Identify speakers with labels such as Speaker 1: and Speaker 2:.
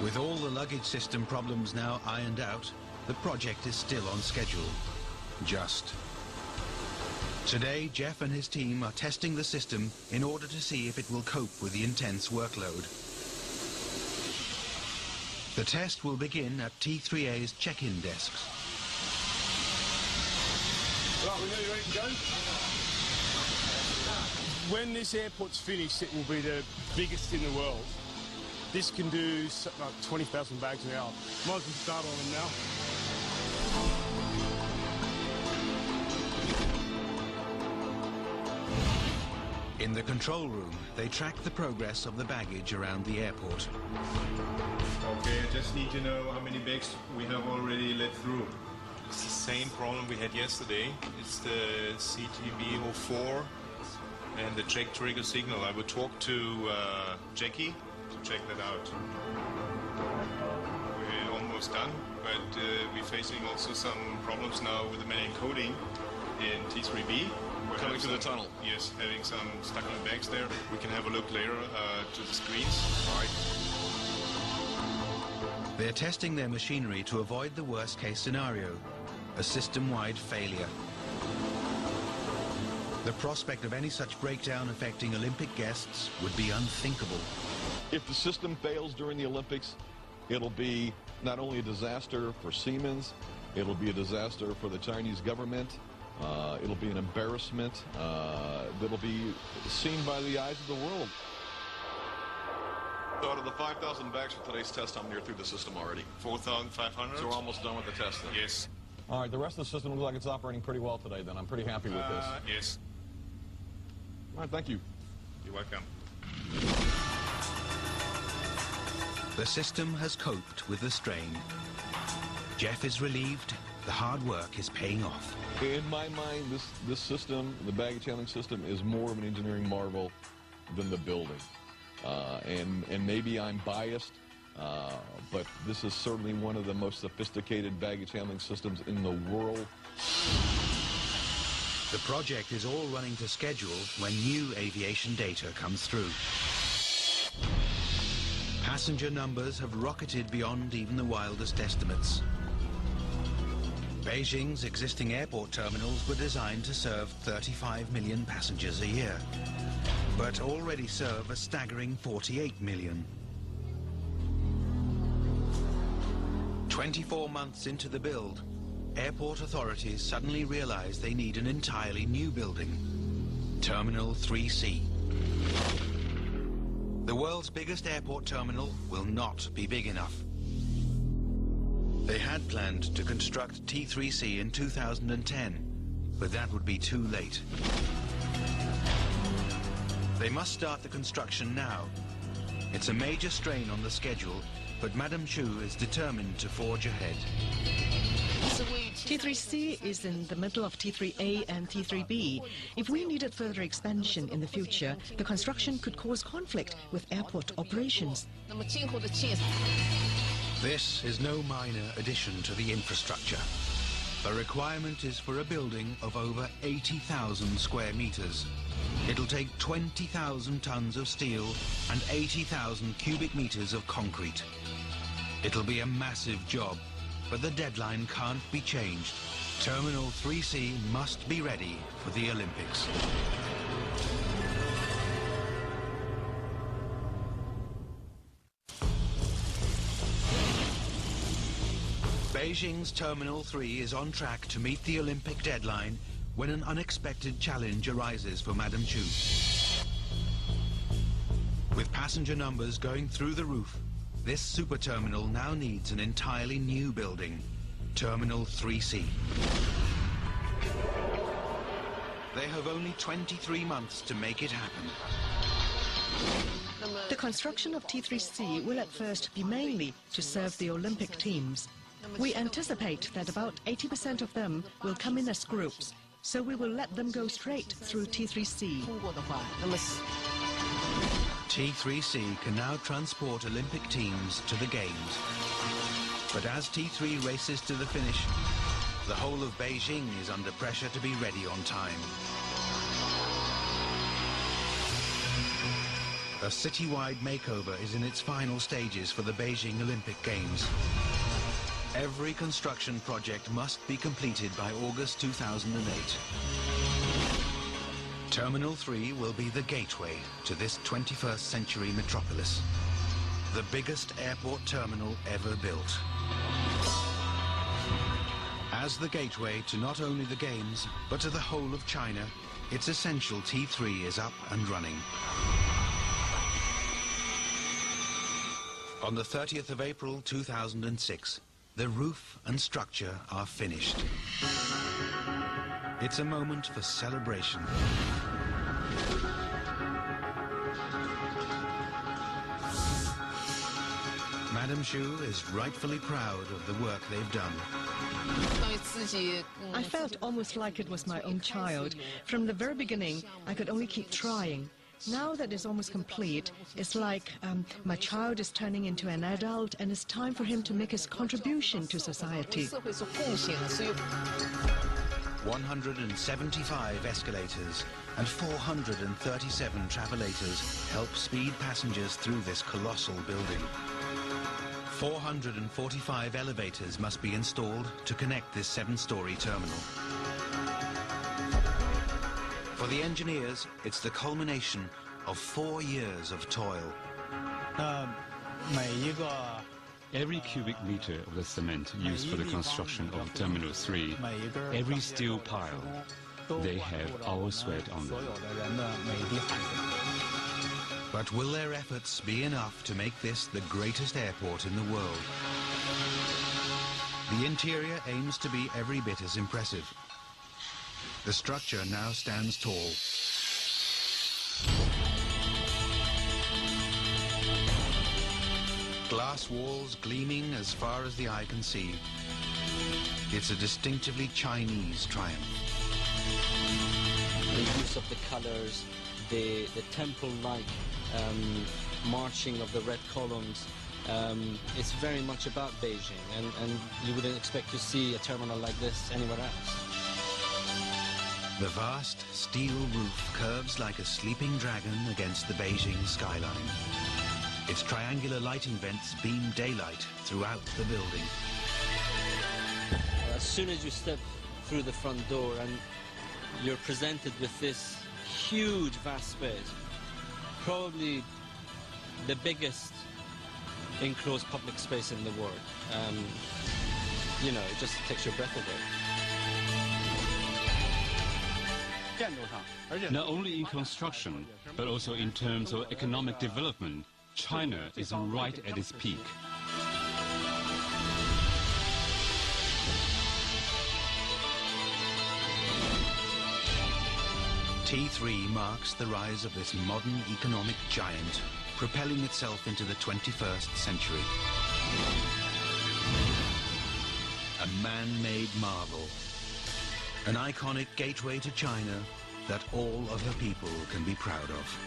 Speaker 1: With all the luggage system problems now ironed out, the project is still on schedule. Just. Today, Jeff and his team are testing the system in order to see if it will cope with the intense workload. The test will begin at T3A's check-in desks.
Speaker 2: Right, we ready to go? When this airport's finished, it will be the biggest in the world. This can do something like 20,000 bags an hour. Might as well start on them now.
Speaker 1: In the control room, they track the progress of the baggage around the airport.
Speaker 3: Okay, I just need to know how many bags we have already let through.
Speaker 4: It's the same problem we had yesterday. It's the CTB04 and the check trigger signal. I will talk to Jackie to check that out. We're almost done, but we're facing also some problems now with the manual encoding in T3B. We're
Speaker 5: coming to the tunnel.
Speaker 4: Yes, having some stuck on the bags there. We can have a look later to the screens.
Speaker 5: All right.
Speaker 1: They're testing their machinery to avoid the worst-case scenario, a system-wide failure. The prospect of any such breakdown affecting Olympic guests would be unthinkable.
Speaker 5: If the system fails during the Olympics, it'll be not only a disaster for Siemens, it'll be a disaster for the Chinese government, it'll be an embarrassment that'll be seen by the eyes of the world.
Speaker 6: So out of the 5,000 bags for today's test, I'm near through the system already.
Speaker 4: 4,500?
Speaker 6: So we're almost done with the test then?
Speaker 4: Yes.
Speaker 5: All right, the rest of the system looks like it's operating pretty well today then. I'm pretty happy with this.
Speaker 4: Yes.
Speaker 5: All right, thank you.
Speaker 4: You're welcome.
Speaker 1: The system has coped with the strain. Jeff is relieved. The hard work is paying off.
Speaker 5: In my mind, this system, the baggage handling system, is more of an engineering marvel than the building. And maybe I'm biased, but this is certainly one of the most sophisticated baggage handling systems in the world.
Speaker 1: The project is all running to schedule when new aviation data comes through. Passenger numbers have rocketed beyond even the wildest estimates. Beijing's existing airport terminals were designed to serve 35 million passengers a year, but already serve a staggering 48 million. 24 months into the build, airport authorities suddenly realize they need an entirely new building, Terminal 3C. The world's biggest airport terminal will not be big enough. They had planned to construct T3C in 2010, but that would be too late. They must start the construction now. It's a major strain on the schedule, but Madame Chu is determined to forge ahead.
Speaker 7: T3C is in the middle of T3A and T3B. If we needed further expansion in the future, the construction could cause conflict with airport operations.
Speaker 1: This is no minor addition to the infrastructure. The requirement is for a building of over 80,000 square meters. It'll take 20,000 tons of steel and 80,000 cubic meters of concrete. It'll be a massive job, but the deadline can't be changed. Terminal 3C must be ready for the Olympics. Beijing's Terminal 3 is on track to meet the Olympic deadline when an unexpected challenge arises for Madame Chu. With passenger numbers going through the roof, this super terminal now needs an entirely new building, Terminal 3C. They have only 23 months to make it happen.
Speaker 7: The construction of T3C will at first be mainly to serve the Olympic teams. We anticipate that about 80% of them will come in as groups, so we will let them go straight through T3C.
Speaker 1: T3C can now transport Olympic teams to the Games. But as T3 races to the finish, the whole of Beijing is under pressure to be ready on time. A citywide makeover is in its final stages for the Beijing Olympic Games. Every construction project must be completed by August 2008. Terminal 3 will be the gateway to this 21st century metropolis. The biggest airport terminal ever built. As the gateway to not only the Games, but to the whole of China, it's essential T3 is up and running. On the 30th of April 2006, the roof and structure are finished. It's a moment for celebration. Madame Xu is rightfully proud of the work they've done.
Speaker 7: I felt almost like it was my own child. From the very beginning, I could only keep trying. Now that it's almost complete, it's like my child is turning into an adult and it's time for him to make his contribution to society.
Speaker 1: 175 escalators and 437 travelators help speed passengers through this colossal building. 445 elevators must be installed to connect this 7-story terminal. For the engineers, it's the culmination of 4 years of toil.
Speaker 8: Every cubic meter of the cement used for the construction of Terminal 3, every steel pile, they have our sweat on them.
Speaker 1: But will their efforts be enough to make this the greatest airport in the world? The interior aims to be every bit as impressive. The structure now stands tall. Glass walls gleaming as far as the eye can see. It's a distinctively Chinese triumph.
Speaker 9: The use of the colors, the temple-like marching of the red columns, it's very much about Beijing, and you wouldn't expect to see a terminal like this anywhere else.
Speaker 1: The vast steel roof curves like a sleeping dragon against the Beijing skyline. Its triangular lighting vents beam daylight throughout the building.
Speaker 9: As soon as you step through the front door and you're presented with this huge, vast space, probably the biggest enclosed public space in the world. You know, it just takes your breath away.
Speaker 8: Not only in construction, but also in terms of economic development, China is right at its peak.
Speaker 1: T3 marks the rise of this modern economic giant, propelling itself into the 21st century. A man-made marvel. An iconic gateway to China that all of her people can be proud of.